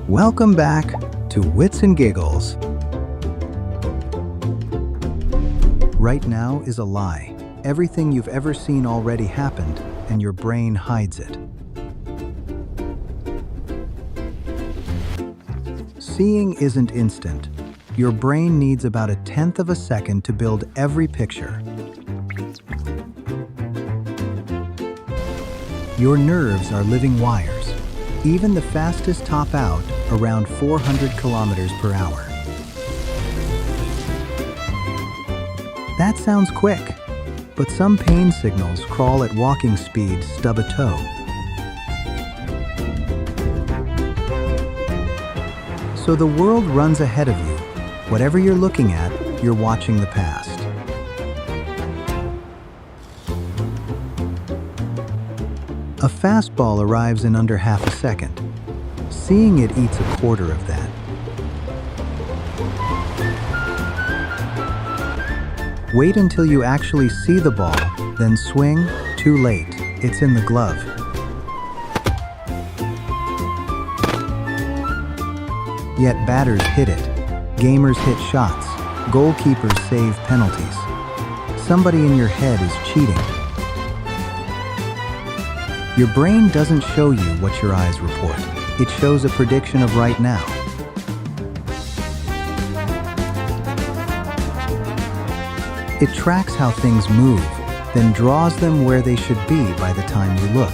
Welcome back to Wits and Giggles. Right now is a lie. Everything you've ever seen already happened, and your brain hides it. Seeing isn't instant. Your brain needs about 1/10 of a second to build every picture. Your nerves are living wires. Even the fastest top out around 400 kilometers per hour. That sounds quick, but some pain signals crawl at walking speed, stub a toe. So the world runs ahead of you. Whatever you're looking at, you're watching the past. A fastball arrives in under half a second. Seeing it eats a quarter of that. Wait until you actually see the ball, then swing. Too late. It's in the glove. Yet batters hit it. Gamers hit shots. Goalkeepers save penalties. Somebody in your head is cheating. Your brain doesn't show you what your eyes report. It shows a prediction of right now. It tracks how things move, then draws them where they should be by the time you look.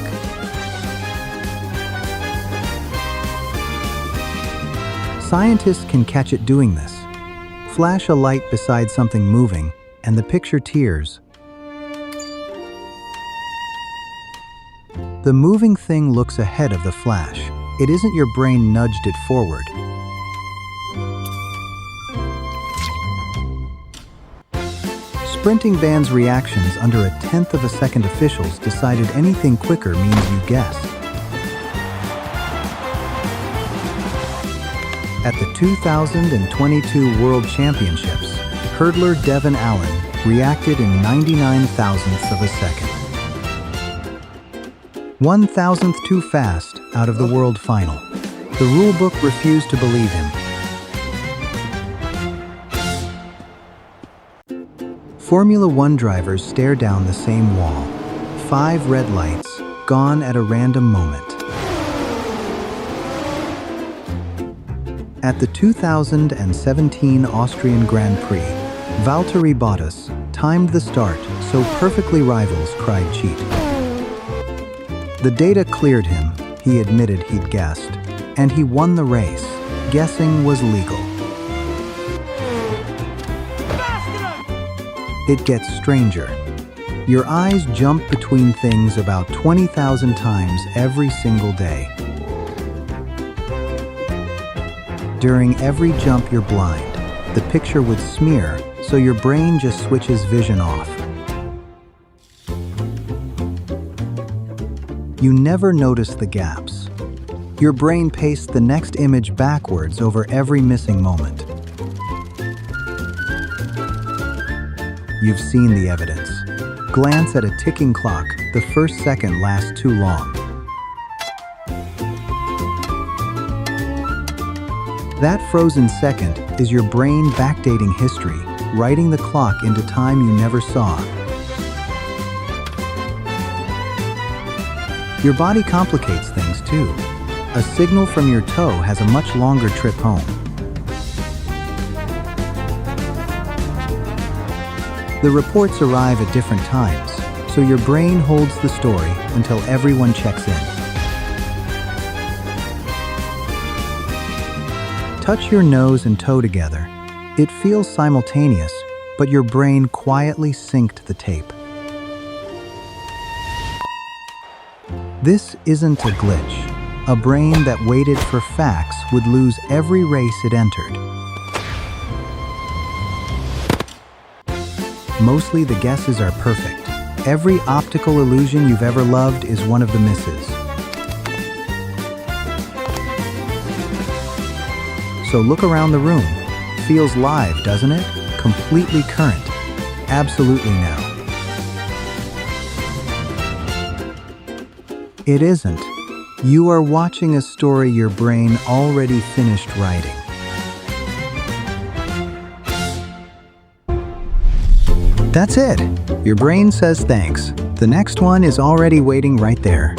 Scientists can catch it doing this. Flash a light beside something moving, and the picture tears. The moving thing looks ahead of the flash. It isn't your brain nudged it forward. Sprinting bands reactions under 1/10 of a second. Officials decided anything quicker means you guessed. At the 2022 World Championships, hurdler Devon Allen reacted in 99 thousandths of a second. 1,000th too fast out of the world final. The rulebook refused to believe him. Formula One drivers stare down the same wall. 5 red lights, gone at a random moment. At the 2017 Austrian Grand Prix, Valtteri Bottas timed the start so perfectly rivals cried cheat. The data cleared him. He admitted he'd guessed, and he won the race. Guessing was legal. It gets stranger. Your eyes jump between things about 20,000 times every single day. During every jump you're blind. The picture would smear, so your brain just switches vision off. You never notice the gaps. Your brain pastes the next image backwards over every missing moment. You've seen the evidence. Glance at a ticking clock. The first second lasts too long. That frozen second is your brain backdating history, writing the clock into time you never saw. Your body complicates things too. A signal from your toe has a much longer trip home. The reports arrive at different times, so your brain holds the story until everyone checks in. Touch your nose and toe together. It feels simultaneous, but your brain quietly synced the tape. This isn't a glitch. A brain that waited for facts would lose every race it entered. Mostly the guesses are perfect. Every optical illusion you've ever loved is one of the misses. So look around the room. Feels live, doesn't it? Completely current. Absolutely now. It isn't. You are watching a story your brain already finished writing. That's it. Your brain says thanks. The next one is already waiting right there.